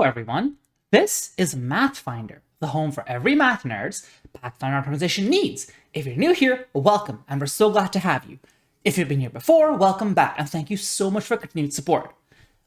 Hello everyone, this is Mathfinder, the home for every math nerd's Pathfinder optimization needs. If you're new here, welcome, and we're so glad to have you. If you've been here before, welcome back, and thank you so much for continued support.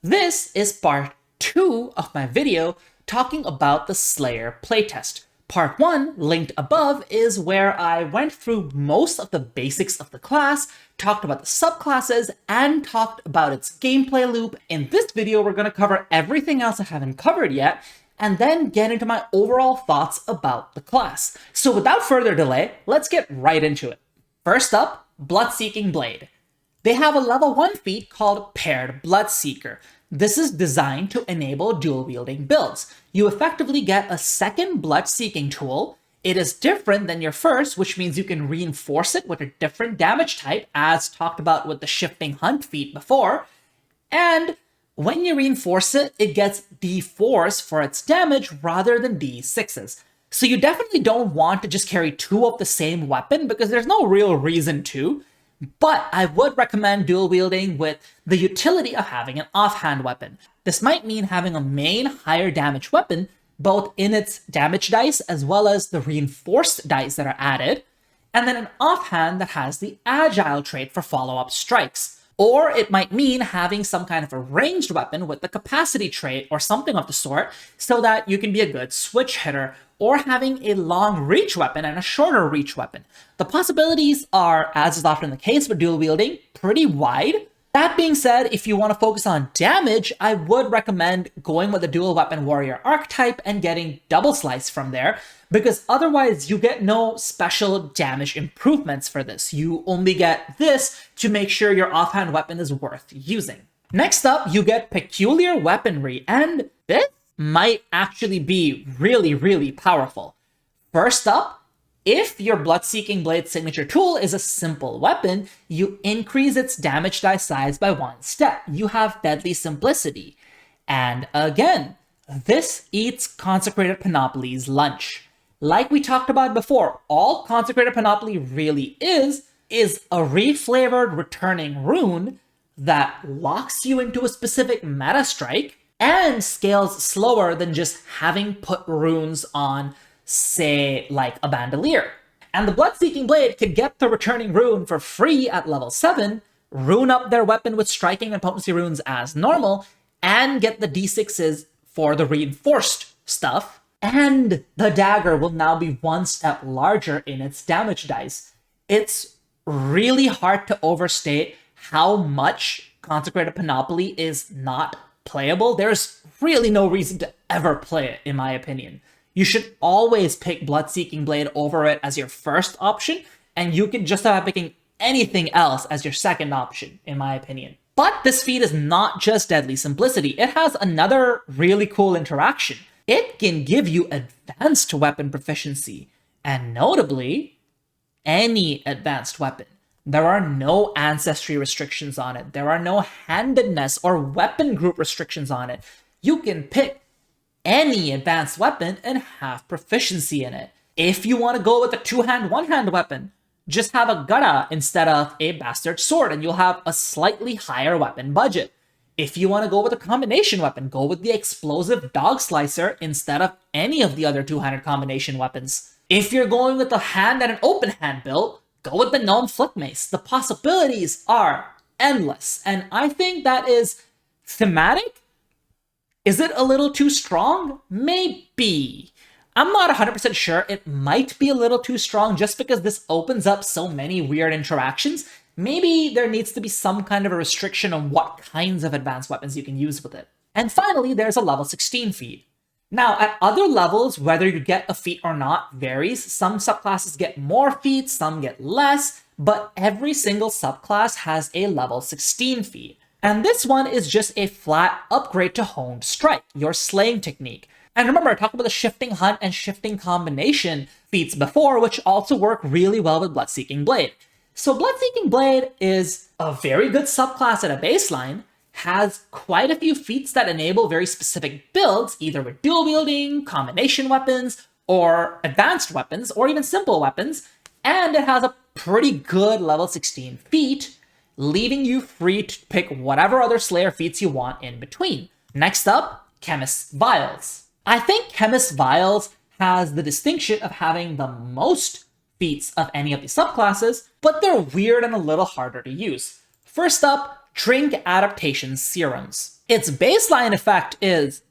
This is part 2 of my video talking about the SLAYER playtest. Part 1, linked above, is where I went through most of the basics of the class, talked about the subclasses, and talked about its gameplay loop. In this video, we're going to cover everything else I haven't covered yet, and then get into my overall thoughts about the class. So without further delay, let's get right into it. First up, Blood-Seeking Blade. They have a level 1 feat called Paired Bloodseeker. This is designed to enable dual-wielding builds. You effectively get a second blood-seeking tool. It is different than your first, which means you can reinforce it with a different damage type, as talked about with the Shifting Hunt feat before. And when you reinforce it, it gets D4s for its damage rather than D6s. So you definitely don't want to just carry 2 of the same weapon because there's no real reason to. But I would recommend dual wielding with the utility of having an offhand weapon. This might mean having a main higher damage weapon, both in its damage dice as well as the reinforced dice that are added, and then an offhand that has the agile trait for follow-up strikes. Or it might mean having some kind of a ranged weapon with the capacity trait or something of the sort, so that you can be a good switch hitter, or having a long reach weapon and a shorter reach weapon. The possibilities are, as is often the case with dual wielding, pretty wide. That being said, if you want to focus on damage, I would recommend going with the dual weapon warrior archetype and getting double slice from there, because otherwise you get no special damage improvements for this. You only get this to make sure your offhand weapon is worth using. Next up, you get Peculiar Weaponry, and this might actually be really powerful. First up, if your Blood-Seeking Blade signature tool is a simple weapon, you increase its damage die size by 1 step. You have Deadly Simplicity. And again, this eats Consecrated Panoply's lunch. Like we talked about before, all Consecrated Panoply really is a reflavored returning rune that locks you into a specific meta strike and scales slower than just having put runes on, say, like a Bandolier. And the Blood-Seeking Blade could get the returning rune for free at level 7, rune up their weapon with striking and potency runes as normal, and get the d6s for the reinforced stuff. And the dagger will now be 1 step larger in its damage dice. It's really hard to overstate how much Consecrated Panoply is not playable. There's really no reason to ever play it, in my opinion. You should always pick Blood-Seeking Blade over it as your first option, and you can just have picking anything else as your second option, in my opinion. But this feat is not just Deadly Simplicity. It has another really cool interaction. It can give you advanced weapon proficiency, and notably, any advanced weapon. There are no ancestry restrictions on it. There are no handedness or weapon group restrictions on it. You can pick any advanced weapon and have proficiency in it. If you want to go with a 2-hand, 1-hand weapon, just have a gutta instead of a bastard sword and you'll have a slightly higher weapon budget. If you want to go with a combination weapon, go with the explosive dog slicer instead of any of the other 2-handed combination weapons. If you're going with a hand and an open hand build, go with the Gnome Flick Mace. The possibilities are endless, and I think that is thematic. Is it a little too strong? Maybe. I'm not 100% sure. It might be a little too strong just because this opens up so many weird interactions. Maybe there needs to be some kind of a restriction on what kinds of advanced weapons you can use with it. And finally, there's a level 16 feat. Now, at other levels, whether you get a feat or not varies. Some subclasses get more feats, some get less, but every single subclass has a level 16 feat. And this one is just a flat upgrade to Honed Strike, your slaying technique. And remember, I talked about the Shifting Hunt and Shifting Combination feats before, which also work really well with Blood-Seeking Blade. So Blood-Seeking Blade is a very good subclass at a baseline, has quite a few feats that enable very specific builds, either with dual wielding, combination weapons, or advanced weapons, or even simple weapons, and it has a pretty good level 16 feat, leaving you free to pick whatever other Slayer feats you want in between. Next up, Chemist's Vials. I think Chemist's Vials has the distinction of having the most feats of any of these subclasses, but they're weird and a little harder to use. First up, Drink Adaptation Serums. Its baseline effect is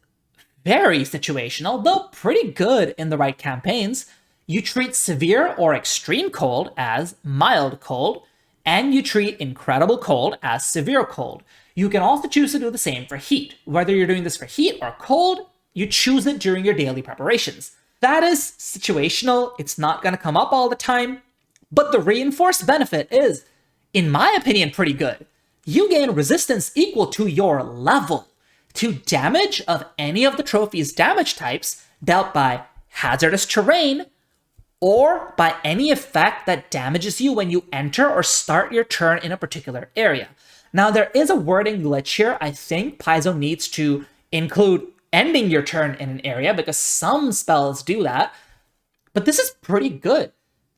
very situational, though pretty good in the right campaigns. You treat severe or extreme cold as mild cold, and you treat incredible cold as severe cold. You can also choose to do the same for heat. Whether you're doing this for heat or cold, you choose it during your daily preparations. That is situational, it's not going to come up all the time, but the reinforced benefit is, in my opinion, pretty good. You gain resistance equal to your level to damage of any of the trophy's damage types dealt by hazardous terrain or by any effect that damages you when you enter or start your turn in a particular area. Now, there is a wording glitch here. I think Paizo needs to include ending your turn in an area because some spells do that, but this is pretty good.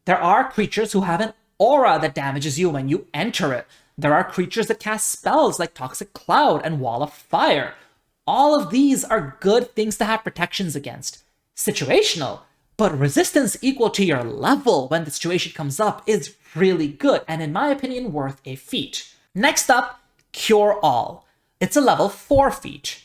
There are creatures who have an aura that damages you when you enter it. There are creatures that cast spells like Toxic Cloud and Wall of Fire. All of these are good things to have protections against. Situational, but resistance equal to your level when the situation comes up is really good, and in my opinion, worth a feat. Next up, Cure All. It's a level 4 feat.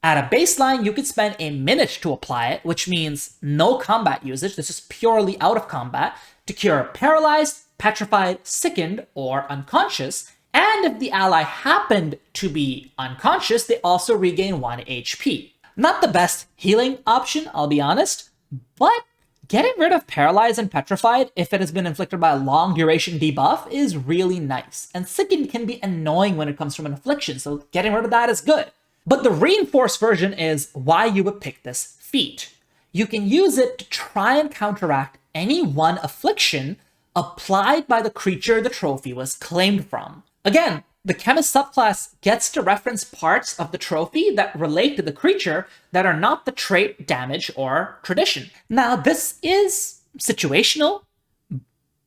At a baseline, you can spend a minute to apply it, which means no combat usage. This is purely out of combat, to cure paralyzed, petrified, sickened, or unconscious. And if the ally happened to be unconscious, they also regain 1 HP. Not the best healing option, I'll be honest, but getting rid of paralyzed and petrified if it has been inflicted by a long duration debuff is really nice. And sickened can be annoying when it comes from an affliction, so getting rid of that is good. But the reinforced version is why you would pick this feat. You can use it to try and counteract any one affliction applied by the creature the trophy was claimed from. Again, the Chemist subclass gets to reference parts of the trophy that relate to the creature that are not the trait, damage, or tradition. Now, this is situational,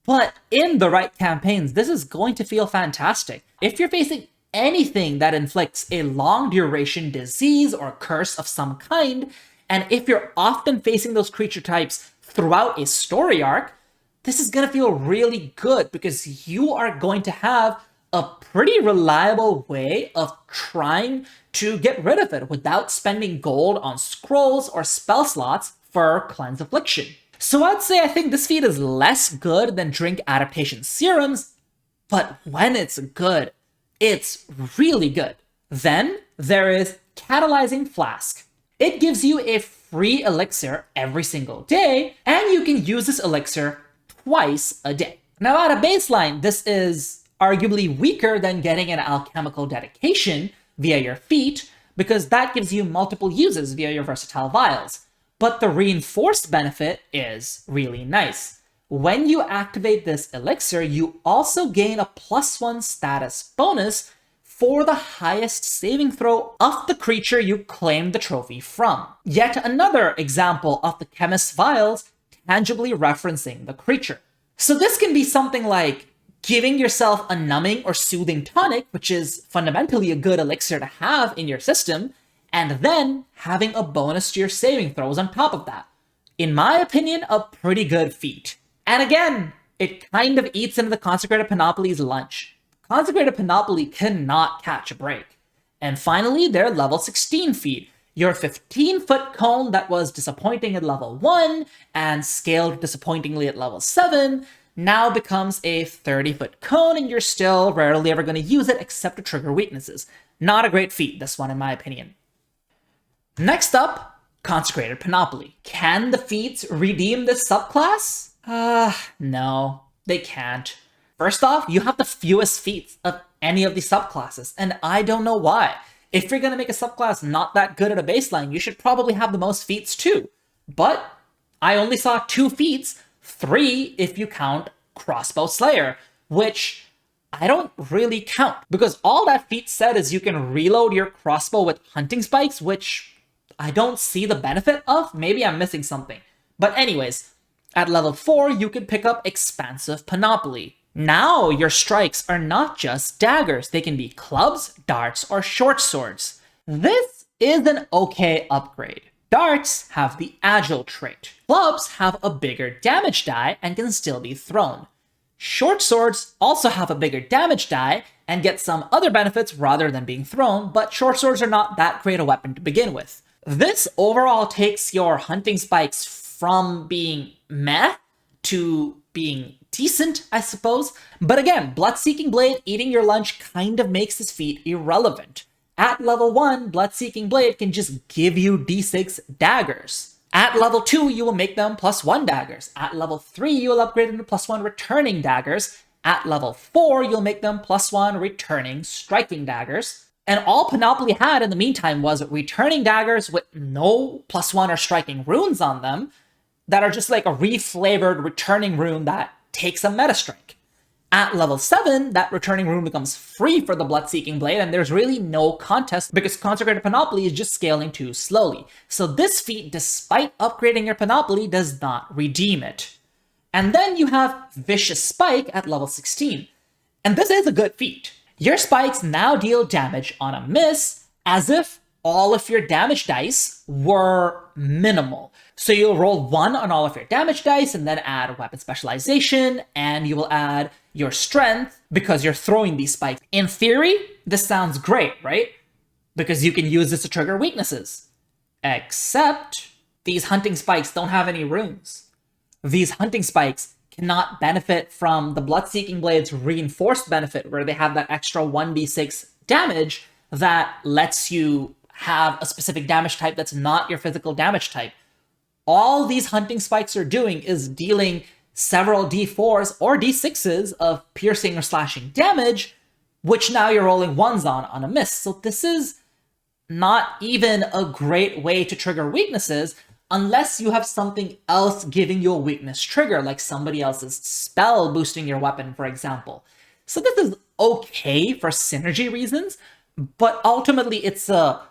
but in the right campaigns, this is going to feel fantastic. If you're facing anything that inflicts a long duration disease or curse of some kind, and if you're often facing those creature types throughout a story arc, this is going to feel really good because you are going to have a pretty reliable way of trying to get rid of it without spending gold on scrolls or spell slots for Cleanse Affliction. So I'd say I think this feat is less good than Drink Adaptation Serums, but when it's good, it's really good. Then there is Catalyzing Flask. It gives you a free elixir every single day, and you can use this elixir twice a day. Now at a baseline, this is arguably weaker than getting an alchemical dedication via your feat, because that gives you multiple uses via your versatile vials. But the reinforced benefit is really nice. When you activate this elixir, you also gain a +1 status bonus for the highest saving throw of the creature you claimed the trophy from. Yet another example of the Chemist's Vials tangibly referencing the creature. So this can be something like giving yourself a numbing or soothing tonic, which is fundamentally a good elixir to have in your system, and then having a bonus to your saving throws on top of that. In my opinion, a pretty good feat. And again, it kind of eats into the Consecrated Panoply's lunch. Consecrated Panoply cannot catch a break. And finally, their level 16 feat. Your 15-foot cone that was disappointing at level 1 and scaled disappointingly at level 7 now becomes a 30-foot cone, and you're still rarely ever going to use it except to trigger weaknesses. Not a great feat, this one, in my opinion. Next up, Consecrated Panoply. Can the feats redeem this subclass? No, they can't. First off, you have the fewest feats of any of these subclasses, and I don't know why. If you're going to make a subclass not that good at a baseline, you should probably have the most feats too. But I only saw 2 feats, 3 if you count Crossbow Slayer, which I don't really count, because all that feat said is you can reload your crossbow with hunting spikes, which I don't see the benefit of. Maybe I'm missing something. But anyways, at level 4, you can pick up Expansive Panoply. Now your strikes are not just daggers, they can be clubs, darts, or short swords. This is an okay upgrade. Darts have the agile trait. Clubs have a bigger damage die and can still be thrown. Short swords also have a bigger damage die and get some other benefits rather than being thrown, but short swords are not that great a weapon to begin with. This overall takes your hunting spikes from being meh to being decent, I suppose. But again, Blood-Seeking Blade eating your lunch kind of makes this feat irrelevant. At level 1, Blood-Seeking Blade can just give you d6 daggers. At level 2, you will make them +1 daggers. At level 3, you will upgrade them to +1 returning daggers. At level 4, you'll make them +1 returning striking daggers. And all Panoply had in the meantime was returning daggers with no +1 or striking runes on them that are just like a reflavored returning rune that takes a meta strike. At level 7, that returning rune becomes free for the Blood-Seeking Blade, and there's really no contest because Consecrated Panoply is just scaling too slowly. So this feat, despite upgrading your Panoply, does not redeem it. And then you have Vicious Spike at level 16. And this is a good feat. Your spikes now deal damage on a miss as if all of your damage dice were minimal. So you'll roll 1 on all of your damage dice and then add weapon specialization, and you will add your strength because you're throwing these spikes. In theory, this sounds great, right? Because you can use this to trigger weaknesses. Except these hunting spikes don't have any runes. These hunting spikes cannot benefit from the Blood-Seeking Blade's reinforced benefit, where they have that extra 1d6 damage that lets you have a specific damage type that's not your physical damage type. All these hunting spikes are doing is dealing several d4s or d6s of piercing or slashing damage, which now you're rolling 1s on a miss. So this is not even a great way to trigger weaknesses unless you have something else giving you a weakness trigger, like somebody else's spell boosting your weapon, for example. So this is okay for synergy reasons, but ultimately it's a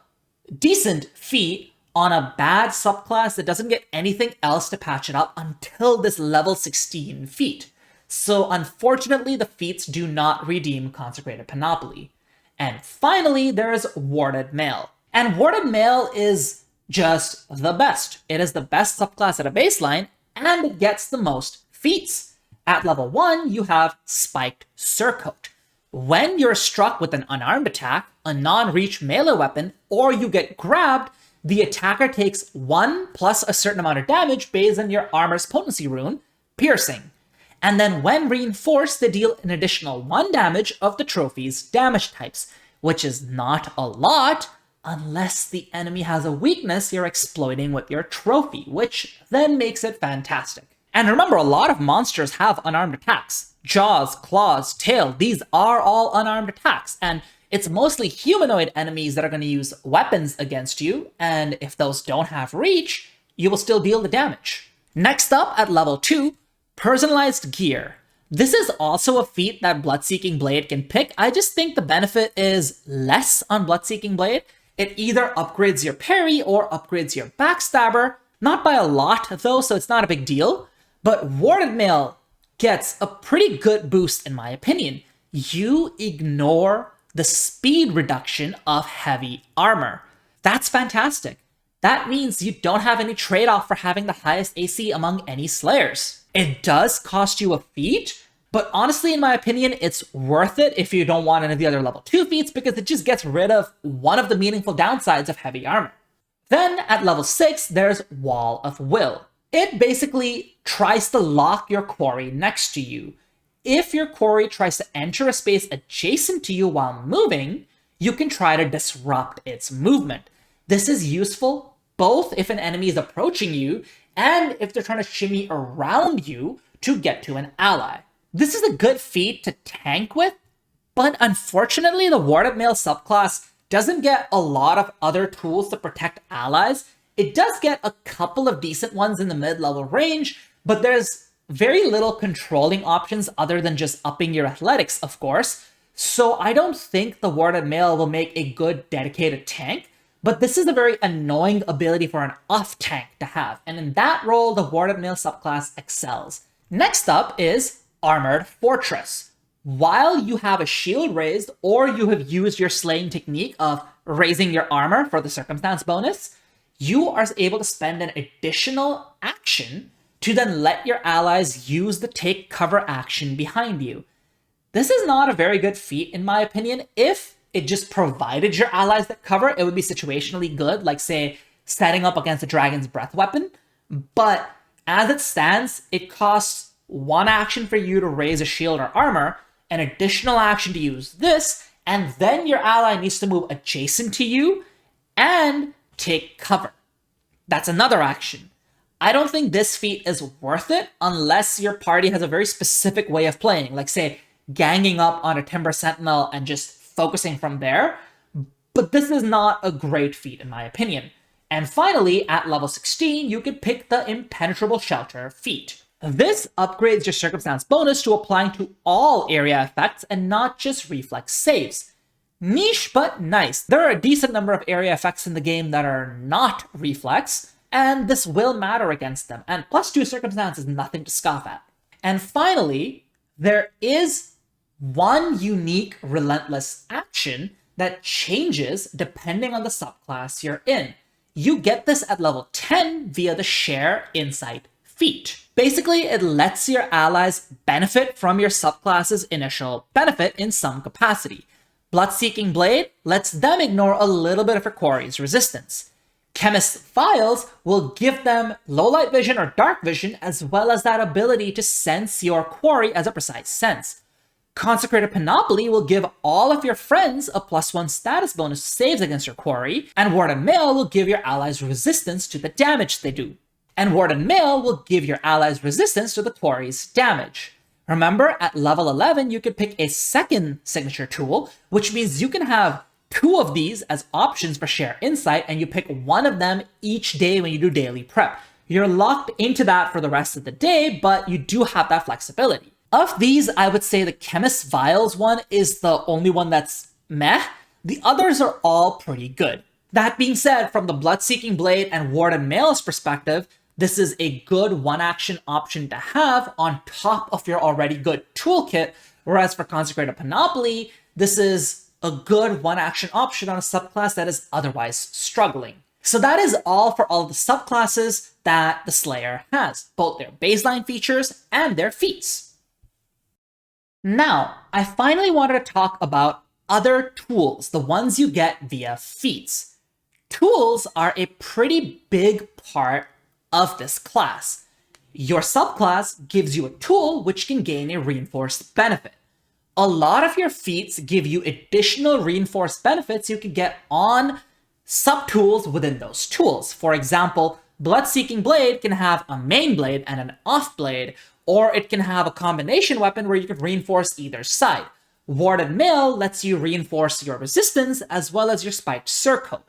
decent feat on a bad subclass that doesn't get anything else to patch it up until this level 16 feat. So unfortunately, the feats do not redeem Consecrated Panoply. And finally, there's Warded Mail. And Warded Mail is just the best. It is the best subclass at a baseline, and it gets the most feats. At level 1, you have Spiked Surcoat. When you're struck with an unarmed attack, a non-reach melee weapon, or you get grabbed, the attacker takes 1 plus a certain amount of damage based on your armor's potency rune, Piercing. And then when reinforced, they deal an additional 1 damage of the trophy's damage types, which is not a lot unless the enemy has a weakness you're exploiting with your trophy, which then makes it fantastic. And remember, a lot of monsters have unarmed attacks. Jaws, claws, tail, these are all unarmed attacks, and it's mostly humanoid enemies that are going to use weapons against you, and if those don't have reach, you will still deal the damage. Next up, at level 2, Personalized Gear. This is also a feat that Blood-Seeking Blade can pick. I just think the benefit is less on Blood-Seeking Blade. It either upgrades your parry or upgrades your backstabber. Not by a lot, though, so it's not a big deal. But Warded Mail gets a pretty good boost, in my opinion. You ignore the speed reduction of heavy armor. That's fantastic. That means you don't have any trade-off for having the highest AC among any Slayers. It does cost you a feat, but honestly, in my opinion, it's worth it if you don't want any of the other level 2 feats because it just gets rid of one of the meaningful downsides of heavy armor. Then at level 6, there's Wall of Will. It basically tries to lock your quarry next to you. If your quarry tries to enter a space adjacent to you while moving, you can try to disrupt its movement. This is useful both if an enemy is approaching you and if they're trying to shimmy around you to get to an ally. This is a good feat to tank with, but unfortunately the Warded Mail subclass doesn't get a lot of other tools to protect allies. It does get a couple of decent ones in the mid-level range, but there's very little controlling options other than just upping your athletics, of course. So I don't think the Warded Mail will make a good dedicated tank, but this is a very annoying ability for an off-tank to have, and in that role, the Warded Mail subclass excels. Next up is Armored Fortress. While you have a shield raised, or you have used your slaying technique of raising your armor for the circumstance bonus, you are able to spend an additional action to then let your allies use the take cover action behind you. This is not a very good feat, in my opinion. If it just provided your allies that cover, it would be situationally good, like, say, setting up against a Dragon's Breath weapon. But as it stands, it costs one action for you to raise a shield or armor, an additional action to use this, and then your ally needs to move adjacent to you and take cover. That's another action. I don't think this feat is worth it unless your party has a very specific way of playing, like, say, ganging up on a Timber Sentinel and just focusing from there. But this is not a great feat, in my opinion. And finally, at level 16, you can pick the Impenetrable Shelter feat. This upgrades your circumstance bonus to applying to all area effects and not just reflex saves. Niche, but nice. There are a decent number of area effects in the game that are not reflex, and this will matter against them. And +2 circumstance is nothing to scoff at. And finally, there is one unique Relentless action that changes depending on the subclass you're in. You get this at level 10 via the Share Insight feat. Basically, it lets your allies benefit from your subclass's initial benefit in some capacity. Blood-Seeking Blade lets them ignore a little bit of your quarry's resistance. Chemist's Vials will give them low light vision or dark vision, as well as that ability to sense your quarry as a precise sense. Consecrated Panoply will give all of your friends a +1 status bonus to saves against your quarry, and Warden Mail will give your allies resistance to the damage they do. And Warden Mail will give your allies resistance to the quarry's damage. Remember, at level 11, you can pick a second signature tool, which means you can have 2 of these as options for Share Insight, and you pick one of them each day when you do daily prep. You're locked into that for the rest of the day, but you do have that flexibility. Of these, I would say the Chemist's Vials one is the only one that's meh. The others are all pretty good. That being said, from the Blood-Seeking Blade and Warden Mail's perspective, this is a good one-action option to have on top of your already good toolkit, whereas for Consecrated Panoply, this is a good one-action option on a subclass that is otherwise struggling. So that is all for all of the subclasses that the Slayer has, both their baseline features and their feats. Now, I finally wanted to talk about other tools, the ones you get via feats. Tools are a pretty big part of this class. Your subclass gives you a tool which can gain a reinforced benefit. A lot of your feats give you additional reinforced benefits you can get on subtools within those tools. For example, Blood-Seeking Blade can have a main blade and an off blade, or it can have a combination weapon where you can reinforce either side. Warden Mail lets you reinforce your resistance as well as your spiked surcoat.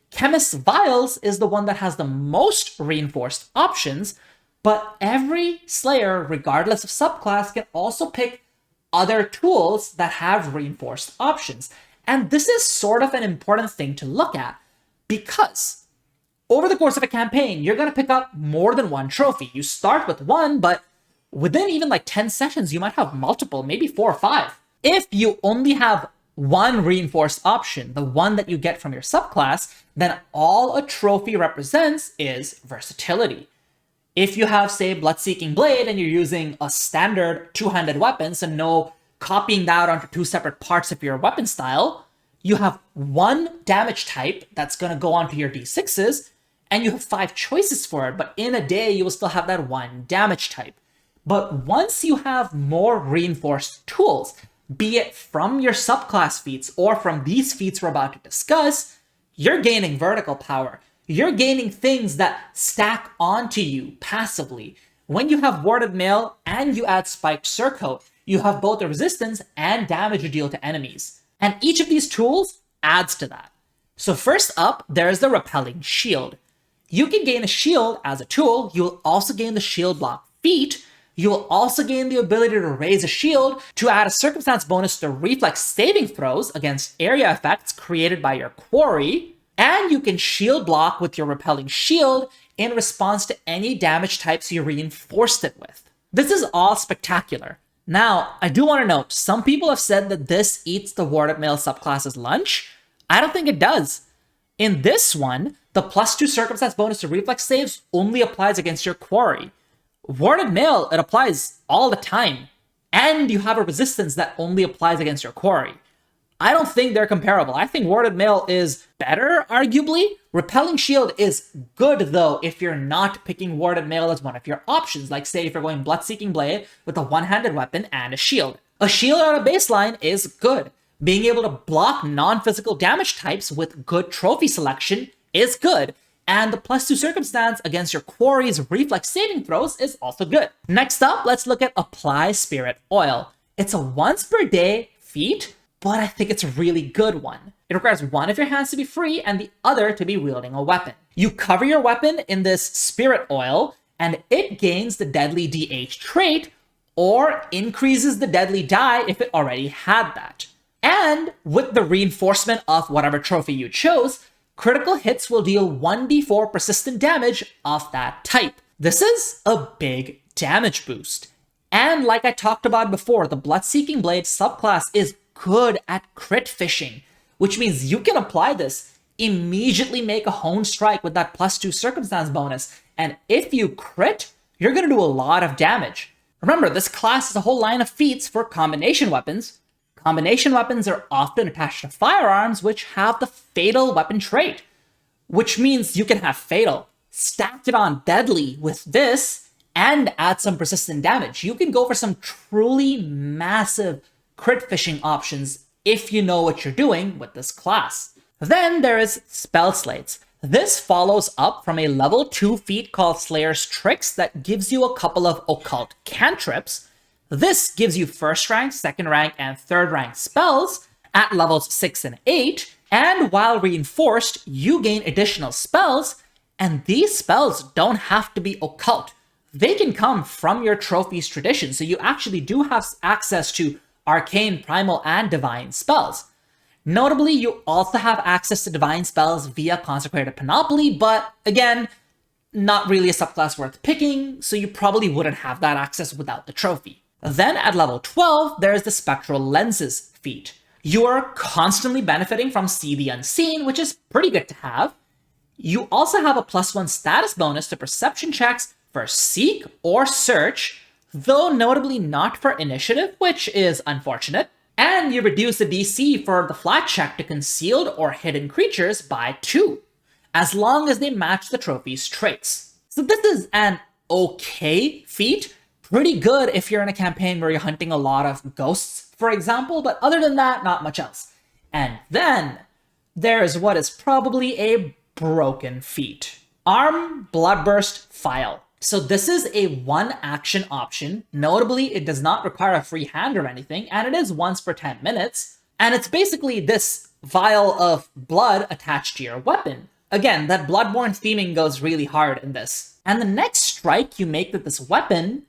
Chemist's Vials is the one that has the most reinforced options, but every Slayer, regardless of subclass, can also pick other tools that have reinforced options. And this is sort of an important thing to look at, because over the course of a campaign, you're going to pick up more than one trophy. You start with one, but within even like 10 sessions, you might have multiple, maybe 4 or 5. If you only have one reinforced option, the one that you get from your subclass, then all a trophy represents is versatility. If you have, say, Blood-Seeking Blade and you're using a standard two-handed weapon, so no copying that onto 2 separate parts of your weapon style, you have one damage type that's going to go onto your d6s, and you have 5 choices for it, but in a day, you will still have that one damage type. But once you have more reinforced tools, be it from your subclass feats or from these feats we're about to discuss, you're gaining vertical power. You're gaining things that stack onto you passively. When you have Warded Mail and you add Spiked Surcoat, you have both the resistance and damage you deal to enemies. And each of these tools adds to that. So first up, there's the Repelling Shield. You can gain a shield as a tool. You will also gain the Shield Block feat. You will also gain the ability to raise a shield to add a circumstance bonus to reflex saving throws against area effects created by your quarry. And you can shield block with your Repelling Shield in response to any damage types you reinforced it with. This is all spectacular. Now, I do want to note, some people have said that this eats the Warded Mail subclass's lunch. I don't think it does. In this one, the +2 circumstance bonus to reflex saves only applies against your quarry. Warded Mail, it applies all the time. And you have a resistance that only applies against your quarry. I don't think they're comparable. I think Warded Mail is better, arguably. Repelling Shield is good, though, if you're not picking Warded Mail as one of your options. Like, say, if you're going Blood-Seeking Blade with a one-handed weapon and a shield. A shield on a baseline is good. Being able to block non-physical damage types with good trophy selection is good. And the +2 circumstance against your quarry's reflex saving throws is also good. Next up, let's look at Apply Spirit Oil. It's a once per day feat, but I think it's a really good one. It requires one of your hands to be free and the other to be wielding a weapon. You cover your weapon in this spirit oil, and it gains the deadly DH trait, or increases the deadly die if it already had that. And with the reinforcement of whatever trophy you chose, critical hits will deal 1d4 persistent damage of that type. This is a big damage boost. And like I talked about before, the Blood-Seeking Blade subclass is good at crit fishing, which means you can apply this, immediately make a honed strike with that +2 circumstance bonus, and if you crit, you're going to do a lot of damage. Remember, this class is a whole line of feats for combination weapons. Combination weapons are often attached to firearms, which have the fatal weapon trait, which means you can have fatal, stack it on deadly with this, and add some persistent damage. You can go for some truly massive crit fishing options if you know what you're doing with this class. Then there is Spell Slates. This follows up from a level 2 feat called Slayer's Tricks that gives you a couple of occult cantrips. This gives you 1st rank, 2nd rank, and 3rd rank spells at levels 6 and 8, and while reinforced, you gain additional spells, and these spells don't have to be occult. They can come from your trophy's tradition, so you actually do have access to arcane, primal, and divine spells. Notably, you also have access to divine spells via Consecrated Panoply, but again, not really a subclass worth picking, so you probably wouldn't have that access without the trophy. Then at level 12, there's the Spectral Lenses feat. You are constantly benefiting from See the Unseen, which is pretty good to have. You also have a +1 status bonus to perception checks for Seek or Search, though notably not for Initiative, which is unfortunate. And you reduce the DC for the flat check to Concealed or Hidden creatures by 2, as long as they match the trophy's traits. So this is an okay feat. Pretty good if you're in a campaign where you're hunting a lot of ghosts, for example, but other than that, not much else. And then there's what is probably a broken feat. Arm Bloodburst File. So this is a one-action option. Notably, it does not require a free hand or anything, and it is once per 10 minutes. And it's basically this vial of blood attached to your weapon. Again, that Bloodborne theming goes really hard in this. And the next strike you make with this weapon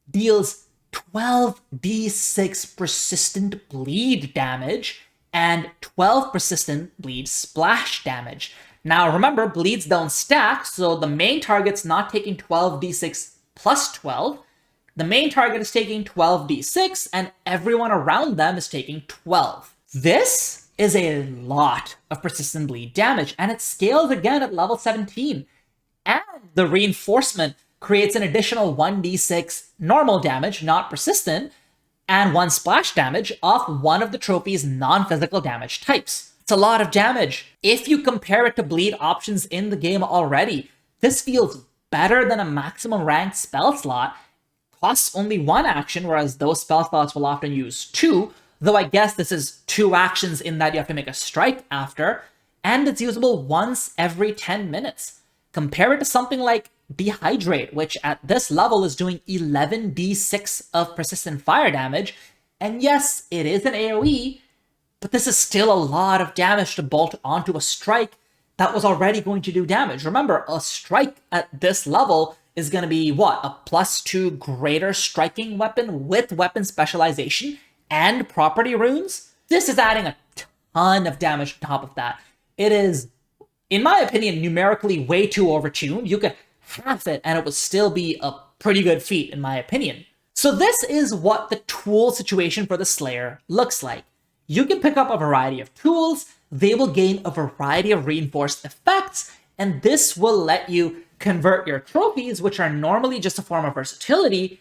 deals 12d6 persistent bleed damage and 12 persistent bleed splash damage. Now remember, bleeds don't stack, so the main target's not taking 12d6 plus 12. The main target is taking 12d6, and everyone around them is taking 12. This is a lot of persistent bleed damage, and it scales again at level 17. And the reinforcement creates an additional 1d6 normal damage, not persistent, and 1 splash damage off one of the trophy's non-physical damage types. It's a lot of damage. If you compare it to bleed options in the game already, this feels better than a maximum ranked spell slot. Costs only 1 action, whereas those spell slots will often use 2, though I guess this is 2 actions in that you have to make a strike after, and it's usable once every 10 minutes. Compare it to something like Dehydrate, which at this level is doing 11d6 of persistent fire damage, and yes, it is an AoE, but this is still a lot of damage to bolt onto a strike that was already going to do damage. Remember, a strike at this level is going to be, what, a +2 greater striking weapon with weapon specialization and property runes? This is adding a ton of damage on top of that. It is, in my opinion, numerically way too overtuned. You could half it and it would still be a pretty good feat, in my opinion. So this is what the tool situation for the Slayer looks like. You can pick up a variety of tools. they will gain a variety of reinforced effects, and this will let you convert your trophies, which are normally just a form of versatility,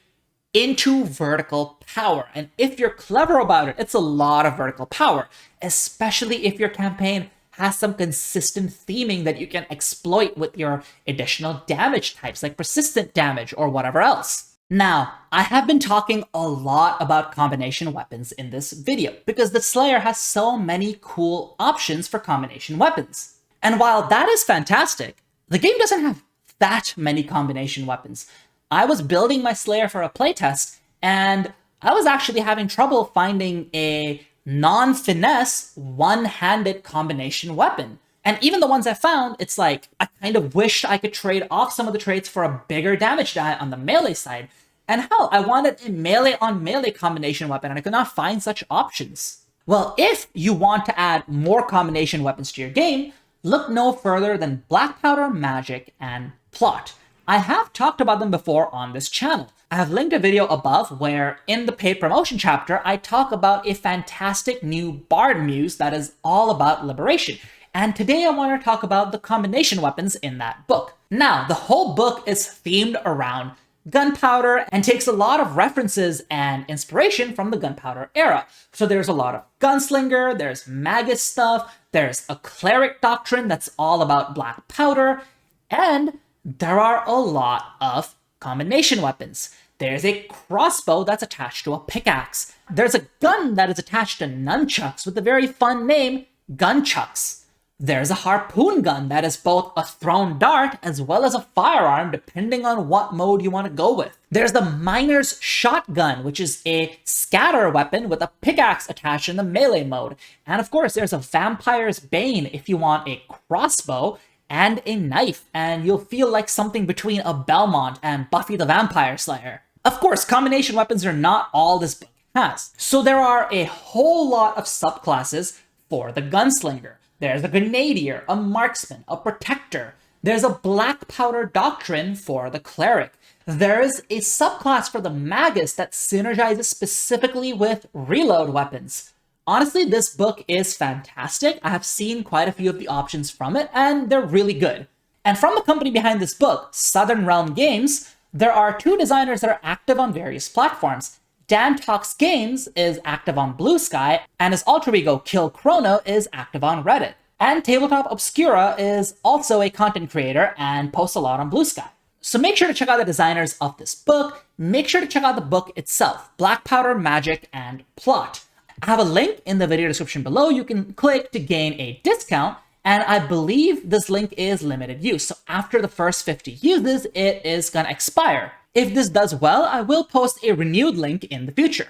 into vertical power. And if you're clever about it, it's a lot of vertical power, especially if your campaign has some consistent theming that you can exploit with your additional damage types, like persistent damage or whatever else. Now, I have been talking a lot about combination weapons in this video because the Slayer has so many cool options for combination weapons. And while that is fantastic, the game doesn't have that many combination weapons. I was building my Slayer for a playtest, and I was actually having trouble finding a non-finesse, one-handed combination weapon. And even the ones I found, it's like, I kind of wished I could trade off some of the traits for a bigger damage die on the melee side. And hell, I wanted a melee-on-melee combination weapon, and I could not find such options. Well, if you want to add more combination weapons to your game, look no further than Blackpowder, Magic, and Plot. I have talked about them before on this channel. I have linked a video above where, in the paid promotion chapter, I talk about a fantastic new Bard Muse that is all about liberation. And today I want to talk about the combination weapons in that book. Now, the whole book is themed around gunpowder and takes a lot of references and inspiration from the gunpowder era. So there's a lot of gunslinger, there's magus stuff, there's a cleric doctrine that's all about black powder, and there are a lot of combination weapons. There's a crossbow that's attached to a pickaxe. There's a gun that is attached to nunchucks with the very fun name, Gunchucks. There's a harpoon gun that is both a thrown dart as well as a firearm, depending on what mode you want to go with. There's the miner's shotgun, which is a scatter weapon with a pickaxe attached in the melee mode. And of course, there's a vampire's bane if you want a crossbow and a knife, and you'll feel like something between a Belmont and Buffy the Vampire Slayer. Of course, combination weapons are not all this book has. So there are a whole lot of subclasses for the gunslinger. There's a grenadier, a marksman, a protector. There's a black powder doctrine for the cleric. There's a subclass for the magus that synergizes specifically with reload weapons. Honestly, this book is fantastic. I have seen quite a few of the options from it, and they're really good. And from the company behind this book, Southern Realm Games, there are two designers that are active on various platforms. Dan Talks Games is active on Blue Sky, and his alter ego Kill Chrono is active on Reddit. And Tabletop Obscura is also a content creator and posts a lot on Blue Sky. So make sure to check out the designers of this book. Make sure to check out the book itself, Blackpowder, Magic, and Plot. I have a link in the video description below you can click to gain a discount, and I believe this link is limited use. So after the first 50 uses, it is gonna expire. If this does well, I will post a renewed link in the future.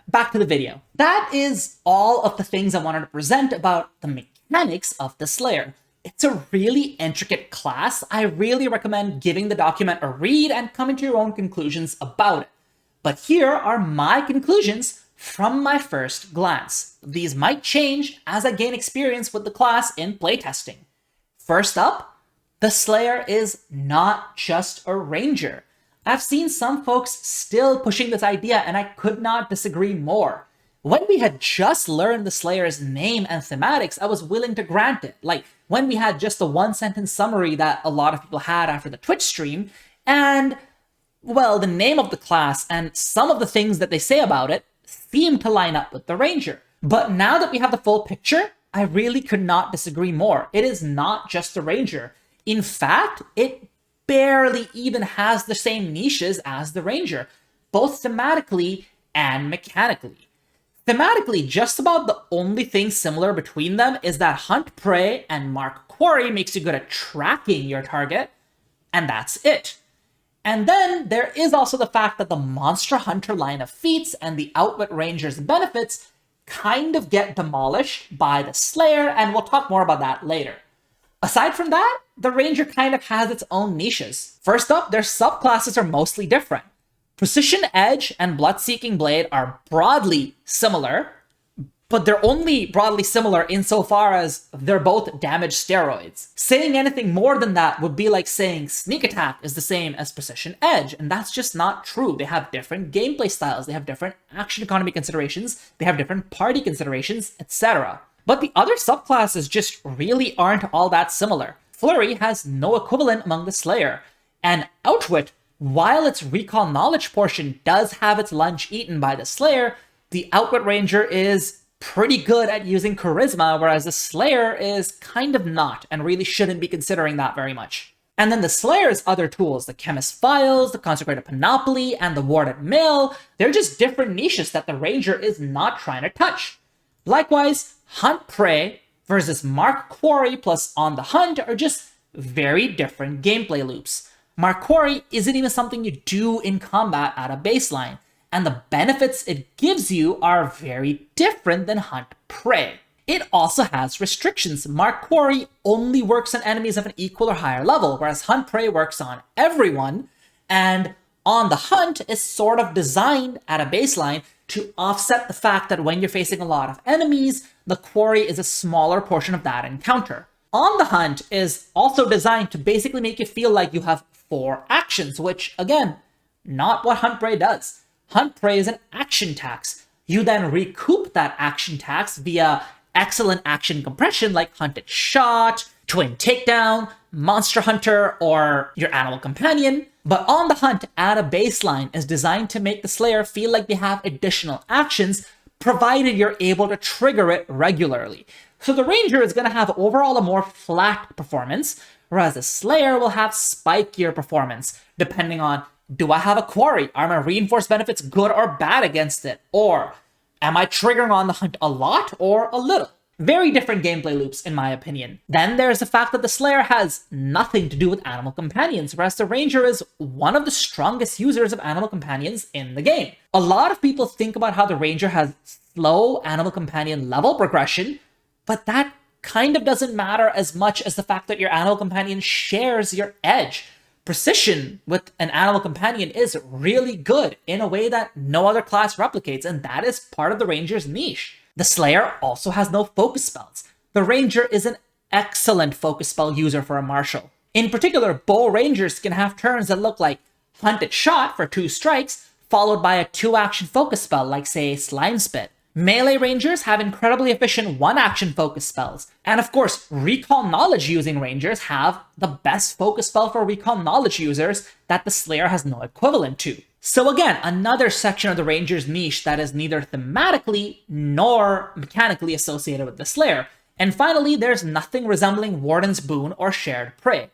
Back to the video. That is all of the things I wanted to present about the mechanics of the Slayer. It's a really intricate class. I really recommend giving the document a read and coming to your own conclusions about it. But here are my conclusions from my first glance. These might change as I gain experience with the class in playtesting. First up, the Slayer is not just a ranger. I've seen some folks still pushing this idea, and I could not disagree more. When we had just learned the Slayer's name and thematics, I was willing to grant it. Like when we had just the one-sentence summary that a lot of people had after the Twitch stream, and, well, the name of the class and some of the things that they say about it seem to line up with the ranger. But now that we have the full picture, I really could not disagree more. It is not just a ranger. In fact, it barely even has the same niches as the ranger, both thematically and mechanically. Thematically, just about the only thing similar between them is that Hunt Prey and Mark Quarry makes you good at tracking your target, and that's it. And then there is also the fact that the Monster Hunter line of feats and the Outwit Ranger's benefits kind of get demolished by the Slayer, and we'll talk more about that later. Aside from that, the Ranger kind of has its own niches. First up, their subclasses are mostly different. Precision Edge and Blood-Seeking Blade are broadly similar, but they're only broadly similar insofar as they're both damage steroids. Saying anything more than that would be like saying Sneak Attack is the same as Precision Edge, and that's just not true. They have different gameplay styles, they have different action economy considerations, they have different party considerations, etc. But the other subclasses just really aren't all that similar. Flurry has no equivalent among the Slayer, and Outwit, while its recall knowledge portion does have its lunch eaten by the Slayer, the Outwit Ranger is pretty good at using Charisma, whereas the Slayer is kind of not, and really shouldn't be considering that very much. And then the Slayer's other tools, the Chemist Files, the Consecrated Panoply, and the Warded Mail, they're just different niches that the Ranger is not trying to touch. Likewise, Hunt Prey versus Mark Quarry plus On the Hunt are just very different gameplay loops. Mark Quarry isn't even something you do in combat at a baseline, and the benefits it gives you are very different than Hunt Prey. It also has restrictions. Mark Quarry only works on enemies of an equal or higher level, whereas Hunt Prey works on everyone, and On the Hunt is sort of designed at a baseline to offset the fact that when you're facing a lot of enemies, the Quarry is a smaller portion of that encounter. On the Hunt is also designed to basically make you feel like you have 4 actions, which, again, not what Hunt Prey does. Hunt Prey is an action tax. You then recoup that action tax via excellent action compression like Hunted Shot, Twin Takedown, Monster Hunter, or your Animal Companion. But On the Hunt at a baseline is designed to make the Slayer feel like they have additional actions, provided you're able to trigger it regularly. So the Ranger is going to have overall a more flat performance, whereas the Slayer will have spikier performance, depending on, do I have a Quarry? Are my reinforced benefits good or bad against it? Or am I triggering On the Hunt a lot or a little? Very different gameplay loops, in my opinion. Then there's the fact that the Slayer has nothing to do with Animal Companions, whereas the Ranger is one of the strongest users of Animal Companions in the game. A lot of people think about how the Ranger has slow Animal Companion level progression, but that kind of doesn't matter as much as the fact that your Animal Companion shares your edge. Precision with an Animal Companion is really good in a way that no other class replicates, and that is part of the Ranger's niche. The Slayer also has no focus spells. The Ranger is an excellent focus spell user for a Marshal. In particular, Bow Rangers can have turns that look like Hunted Shot for 2 strikes, followed by a 2-action focus spell like, say, Slime Spit. Melee Rangers have incredibly efficient 1-action focus spells. And of course, Recall Knowledge using Rangers have the best focus spell for Recall Knowledge users that the Slayer has no equivalent to. So again, another section of the Ranger's niche that is neither thematically nor mechanically associated with the Slayer. And finally, there's nothing resembling Warden's Boon or Shared Prey.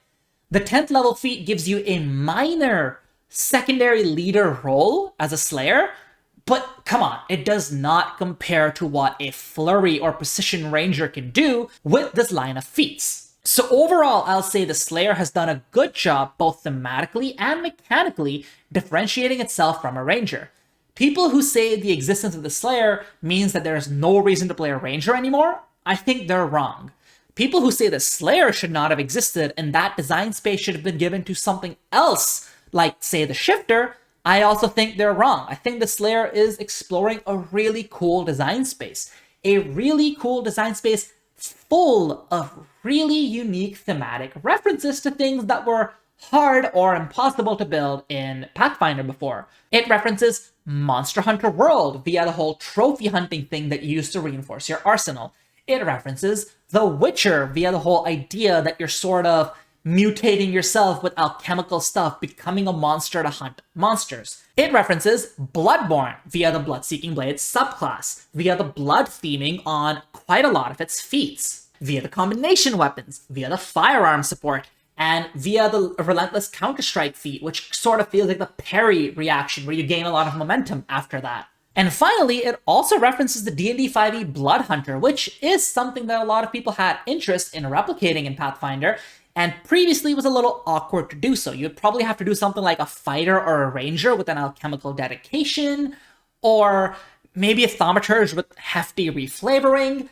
The 10th level feat gives you a minor secondary leader role as a Slayer, but come on, it does not compare to what a Flurry or Precision Ranger can do with this line of feats. So overall, I'll say the Slayer has done a good job both thematically and mechanically differentiating itself from a Ranger. People who say the existence of the Slayer means that there is no reason to play a Ranger anymore, I think they're wrong. People who say the Slayer should not have existed and that design space should have been given to something else, like, say, the Shifter, I also think they're wrong. I think the Slayer is exploring a really cool design space. A really cool design space full of really unique thematic references to things that were hard or impossible to build in Pathfinder before. It references Monster Hunter World via the whole trophy hunting thing that you use to reinforce your arsenal. It references The Witcher via the whole idea that you're sort of mutating yourself with alchemical stuff, becoming a monster to hunt monsters. It references Bloodborne via the Blood-Seeking Blades subclass, via the blood theming on quite a lot of its feats, via the combination weapons, via the firearm support, and via the Relentless Counter-Strike feat, which sort of feels like the parry reaction where you gain a lot of momentum after that. And finally, it also references the D&D 5e Blood Hunter, which is something that a lot of people had interest in replicating in Pathfinder, and previously was a little awkward to do so. You'd probably have to do something like a fighter or a ranger with an alchemical dedication, or maybe a thaumaturge with hefty reflavoring.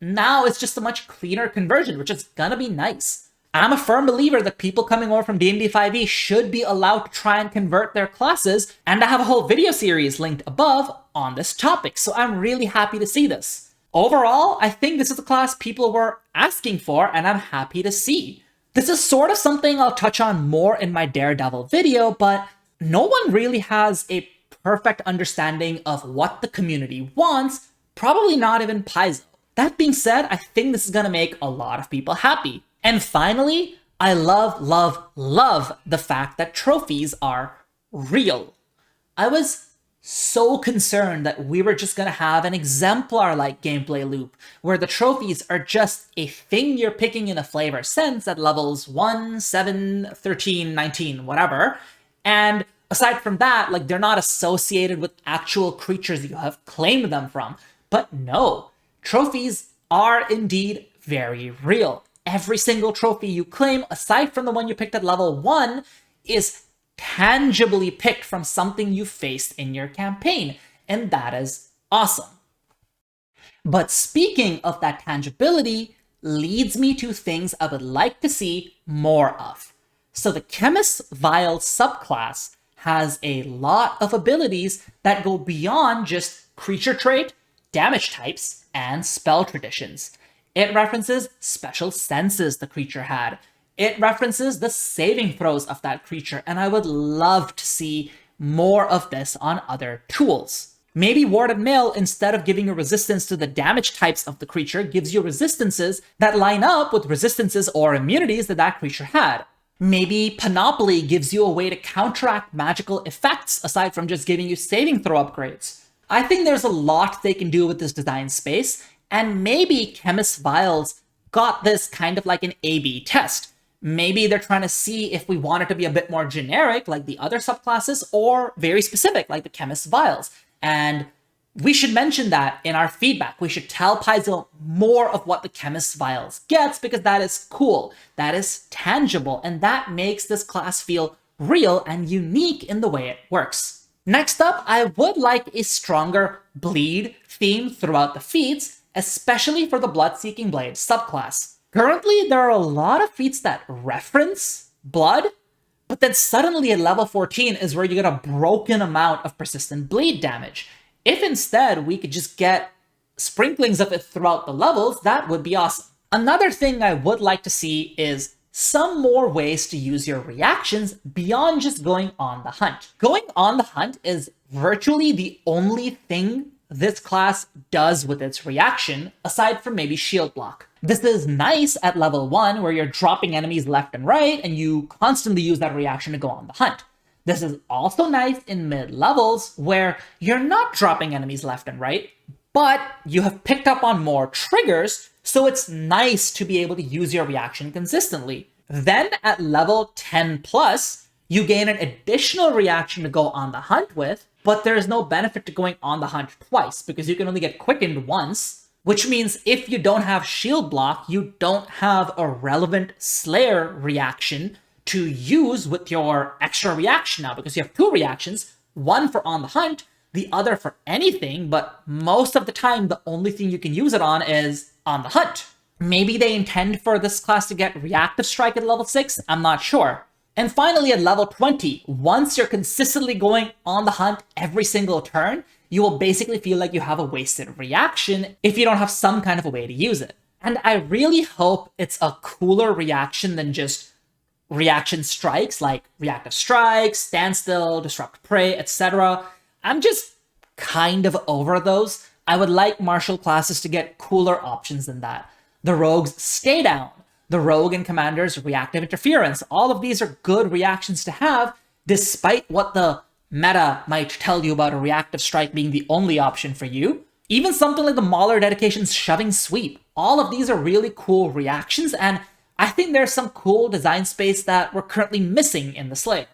Now it's just a much cleaner conversion, which is gonna be nice. I'm a firm believer that people coming over from D&D 5e should be allowed to try and convert their classes, and I have a whole video series linked above on this topic, so I'm really happy to see this. Overall, I think this is a class people were asking for, and I'm happy to see. This is sort of something I'll touch on more in my Daredevil video, but no one really has a perfect understanding of what the community wants, probably not even Paizo. That being said, I think this is gonna make a lot of people happy. And finally, I love, love, love the fact that trophies are real. I was so concerned that we were just gonna have an exemplar-like gameplay loop where the trophies are just a thing you're picking in a flavor sense at levels 1, 7, 13, 19, whatever. And aside from that, like, they're not associated with actual creatures you have claimed them from. But no, trophies are indeed very real. Every single trophy you claim, aside from the one you picked at level 1, is tangibly picked from something you faced in your campaign, and that is awesome. But speaking of that tangibility, leads me to things I would like to see more of. So the Chemist's Vial subclass has a lot of abilities that go beyond just creature trait, damage types, and spell traditions. It references special senses the creature had. It references the saving throws of that creature, and I would love to see more of this on other tools. Maybe Warded Mail, instead of giving you resistance to the damage types of the creature, gives you resistances that line up with resistances or immunities that that creature had. Maybe Panoply gives you a way to counteract magical effects aside from just giving you saving throw upgrades. I think there's a lot they can do with this design space, and maybe Chemist's Vials got this kind of like an A/B test. Maybe they're trying to see if we want it to be a bit more generic like the other subclasses or very specific like the Chemist's Vials. And we should mention that in our feedback. We should tell Paizo more of what the Chemist's Vials gets because that is cool, that is tangible, and that makes this class feel real and unique in the way it works. Next up, I would like a stronger bleed theme throughout the feats, especially for the Blood-Seeking Blade subclass. Currently, there are a lot of feats that reference blood, but then suddenly at level 14 is where you get a broken amount of persistent bleed damage. If instead we could just get sprinklings of it throughout the levels, that would be awesome. Another thing I would like to see is some more ways to use your reactions beyond just going on the hunt. Going on the hunt is virtually the only thing this class does with its reaction, aside from maybe shield block. This is nice at level 1, where you're dropping enemies left and right, and you constantly use that reaction to go on the hunt. This is also nice in mid-levels, where you're not dropping enemies left and right, but you have picked up on more triggers, so it's nice to be able to use your reaction consistently. Then at level 10 plus, you gain an additional reaction to go on the hunt with, but there's no benefit to going on the hunt twice, because you can only get quickened once. Which means if you don't have shield block, you don't have a relevant Slayer reaction to use with your extra reaction now, because you have 2 reactions, one for on the hunt, the other for anything, but most of the time, the only thing you can use it on is on the hunt. Maybe they intend for this class to get reactive strike at level 6, I'm not sure. And finally, at level 20, once you're consistently going on the hunt every single turn, you will basically feel like you have a wasted reaction if you don't have some kind of a way to use it. And I really hope it's a cooler reaction than just reaction strikes like reactive strike, standstill, disrupt prey, etc. I'm just kind of over those. I would like martial classes to get cooler options than that. The rogues stay down. The rogue and commander's reactive interference. All of these are good reactions to have, despite what the meta might tell you about a reactive strike being the only option for you. Even something like the Mauler Dedication's Shoving Sweep. All of these are really cool reactions, and I think there's some cool design space that we're currently missing in the Slayer.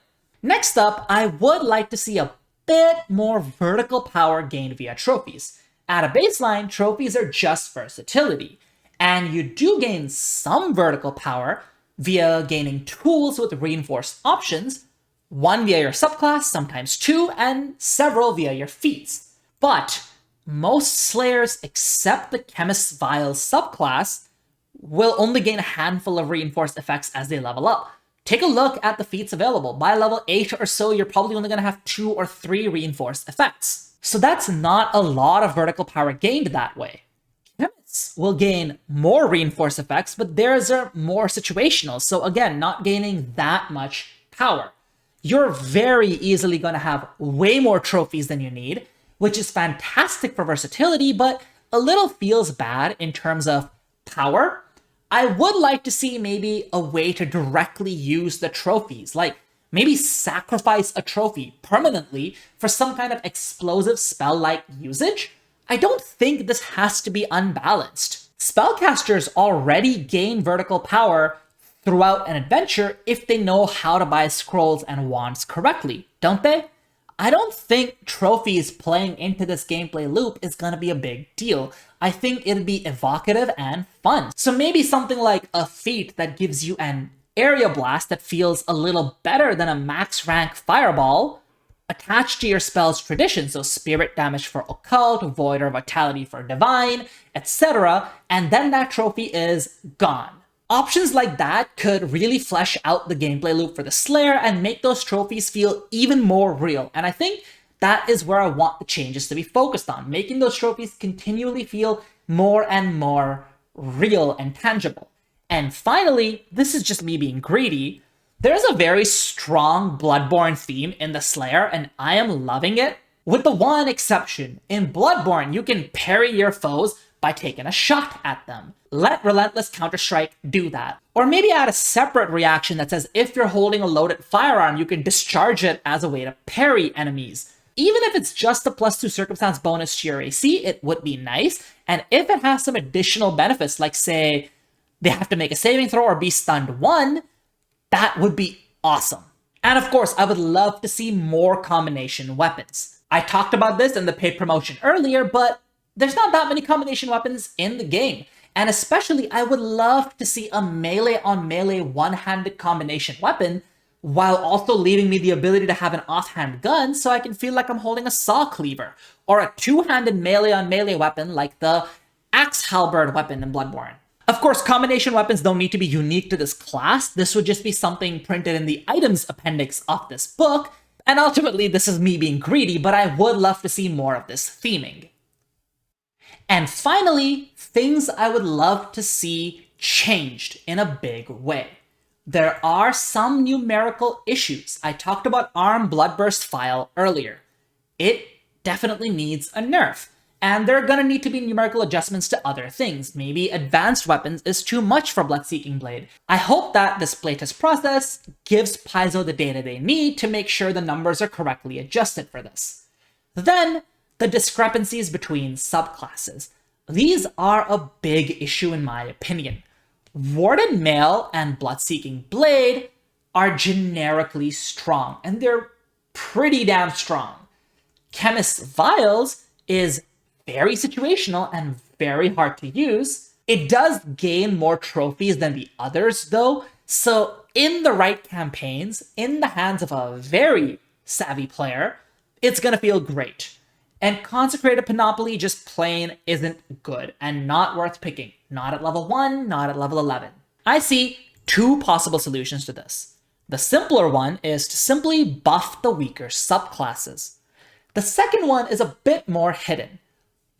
Next up, I would like to see a bit more vertical power gained via trophies. At a baseline, trophies are just versatility, and you do gain some vertical power via gaining tools with reinforced options, 1 via your subclass, sometimes 2, and several via your feats. But most Slayers except the Chemist's Vial subclass will only gain a handful of reinforced effects as they level up. Take a look at the feats available. By level 8 or so, you're probably only going to have 2 or 3 reinforced effects. So that's not a lot of vertical power gained that way. Chemists will gain more reinforced effects, but theirs are more situational. So again, not gaining that much power. You're very easily going to have way more trophies than you need, which is fantastic for versatility, but a little feels bad in terms of power. I would like to see maybe a way to directly use the trophies, like maybe sacrifice a trophy permanently for some kind of explosive spell-like usage. I don't think this has to be unbalanced. Spellcasters already gain vertical power throughout an adventure if they know how to buy scrolls and wands correctly, don't they? I don't think trophies playing into this gameplay loop is going to be a big deal. I think it'd be evocative and fun. So maybe something like a feat that gives you an area blast that feels a little better than a max rank fireball attached to your spell's tradition, so spirit damage for occult, void or vitality for divine, etc., and then that trophy is gone. Options like that could really flesh out the gameplay loop for the Slayer and make those trophies feel even more real. And I think that is where I want the changes to be focused on, making those trophies continually feel more and more real and tangible. And finally, this is just me being greedy, there's a very strong Bloodborne theme in the Slayer, and I am loving it. With the one exception, in Bloodborne, you can parry your foes by taking a shot at them. Let Relentless Counter-Strike do that. Or maybe add a separate reaction that says if you're holding a loaded firearm, you can discharge it as a way to parry enemies. Even if it's just a +2 circumstance bonus to your AC, it would be nice. And if it has some additional benefits, like say, they have to make a saving throw or be stunned 1, that would be awesome. And of course, I would love to see more combination weapons. I talked about this in the paid promotion earlier, but there's not that many combination weapons in the game. And especially, I would love to see a melee-on-melee one-handed combination weapon while also leaving me the ability to have an offhand gun so I can feel like I'm holding a saw cleaver, or a two-handed melee-on-melee weapon like the axe halberd weapon in Bloodborne. Of course, combination weapons don't need to be unique to this class. This would just be something printed in the items appendix of this book, and ultimately this is me being greedy, but I would love to see more of this theming. And finally, things I would love to see changed in a big way. There are some numerical issues. I talked about ARM Bloodburst File earlier. It definitely needs a nerf. And there are going to need to be numerical adjustments to other things. Maybe advanced weapons is too much for Bloodseeking Blade. I hope that this playtest process gives Paizo the data they need to make sure the numbers are correctly adjusted for this. Then, the discrepancies between subclasses. These are a big issue in my opinion. Warded Mail and Bloodseeking Blade are generically strong, and they're pretty damn strong. Chemist's Vials is very situational and very hard to use. It does gain more trophies than the others though, so in the right campaigns, in the hands of a very savvy player, it's gonna feel great. And Consecrated Panoply just plain isn't good and not worth picking. Not at level 1, not at level 11. I see two possible solutions to this. The simpler one is to simply buff the weaker subclasses. The second one is a bit more hidden.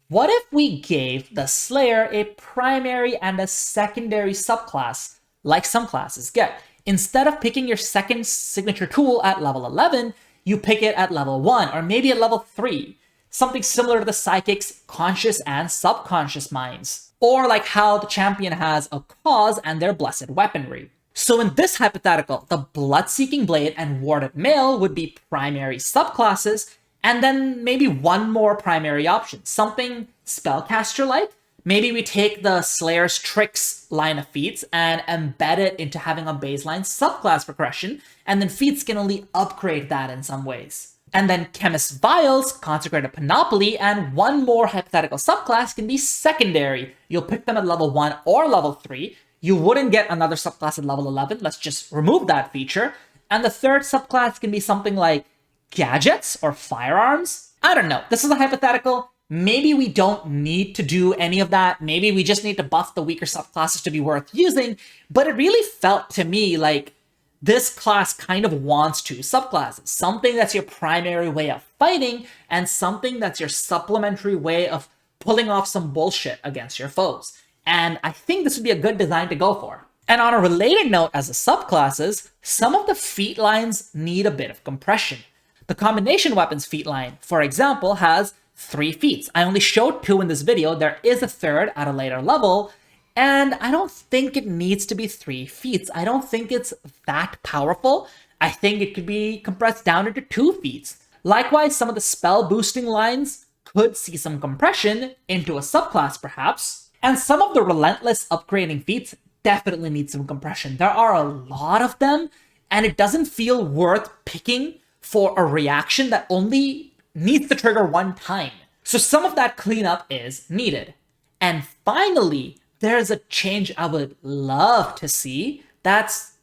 What if we gave the Slayer a primary and a secondary subclass, like some classes get? Instead of picking your second signature tool at level 11, you pick it at level 1, or maybe at level 3. Something similar to the Psychic's conscious and subconscious minds. Or like how the champion has a cause and their blessed weaponry. So in this hypothetical, the Bloodseeking Blade and Warded Mail would be primary subclasses, and then maybe one more primary option, something spellcaster-like. Maybe we take the Slayer's Tricks line of feats and embed it into having a baseline subclass progression, and then feats can only upgrade that in some ways. And then Chemist's Vials, Consecrated Panoply, and one more hypothetical subclass can be secondary. You'll pick them at level 1 or level 3. You wouldn't get another subclass at level 11, let's just remove that feature. And the third subclass can be something like gadgets or firearms? I don't know. This is a hypothetical. Maybe we don't need to do any of that. Maybe we just need to buff the weaker subclasses to be worth using. But it really felt to me like this class kind of wants two subclasses. Something that's your primary way of fighting and something that's your supplementary way of pulling off some bullshit against your foes. And I think this would be a good design to go for. And on a related note as the subclasses, some of the feat lines need a bit of compression. The combination weapons feat line, for example, has 3 feats. I only showed 2 in this video. There is a third at a later level, and I don't think it needs to be 3 feats. I don't think it's that powerful. I think it could be compressed down into 2 feats. Likewise, some of the spell boosting lines could see some compression into a subclass perhaps, and some of the relentless upgrading feats definitely need some compression. There are a lot of them, and it doesn't feel worth picking for a reaction that only needs to trigger 1 time. So some of that cleanup is needed. And finally, there's a change I would love to see that's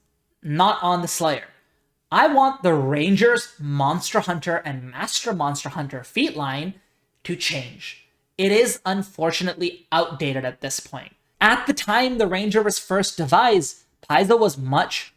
not on the Slayer. I want the Ranger's Monster Hunter and Master Monster Hunter feat line to change. It is unfortunately outdated at this point. At the time the Ranger was first devised, Paizo was much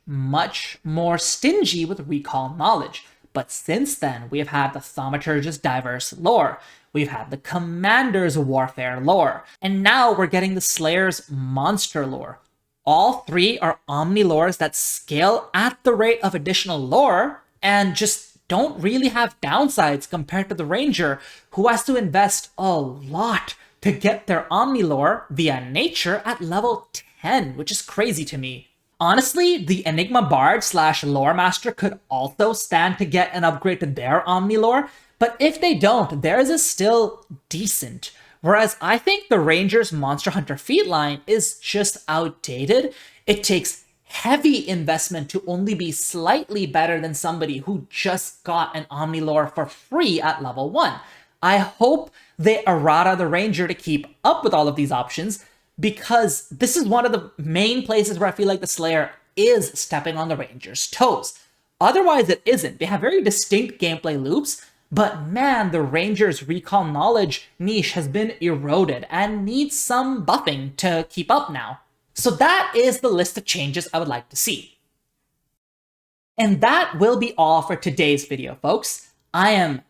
more stingy with recall knowledge. But since then, we have had the Thaumaturge's diverse lore, we've had the Commander's warfare lore, and now we're getting the Slayer's monster lore. All 3 are omni lores that scale at the rate of additional lore, and just don't really have downsides compared to the Ranger, who has to invest a lot to get their omni lore via nature at level 10, which is crazy to me. Honestly, the Enigma Bard / Lore Master could also stand to get an upgrade to their Omni Lore, but if they don't, theirs is still decent. Whereas I think the Ranger's Monster Hunter feat line is just outdated. It takes heavy investment to only be slightly better than somebody who just got an Omni Lore for free at level 1. I hope they errata the Ranger to keep up with all of these options, because this is one of the main places where I feel like the Slayer is stepping on the Ranger's toes. Otherwise, it isn't. They have very distinct gameplay loops, but man, the Ranger's recall knowledge niche has been eroded and needs some buffing to keep up now. So that is the list of changes I would like to see. And that will be all for today's video, folks. I am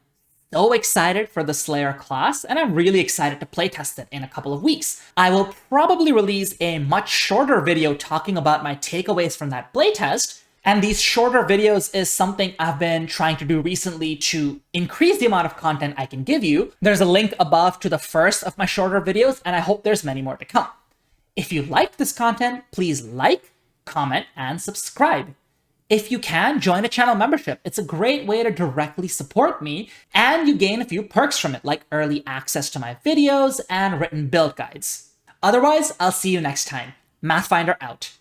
so excited for the Slayer class, and I'm really excited to playtest it in a couple of weeks. I will probably release a much shorter video talking about my takeaways from that playtest, and these shorter videos is something I've been trying to do recently to increase the amount of content I can give you. There's a link above to the first of my shorter videos, and I hope there's many more to come. If you liked this content, please like, comment, and subscribe. If you can, join a channel membership. It's a great way to directly support me, and you gain a few perks from it, like early access to my videos and written build guides. Otherwise, I'll see you next time. Mathfinder out.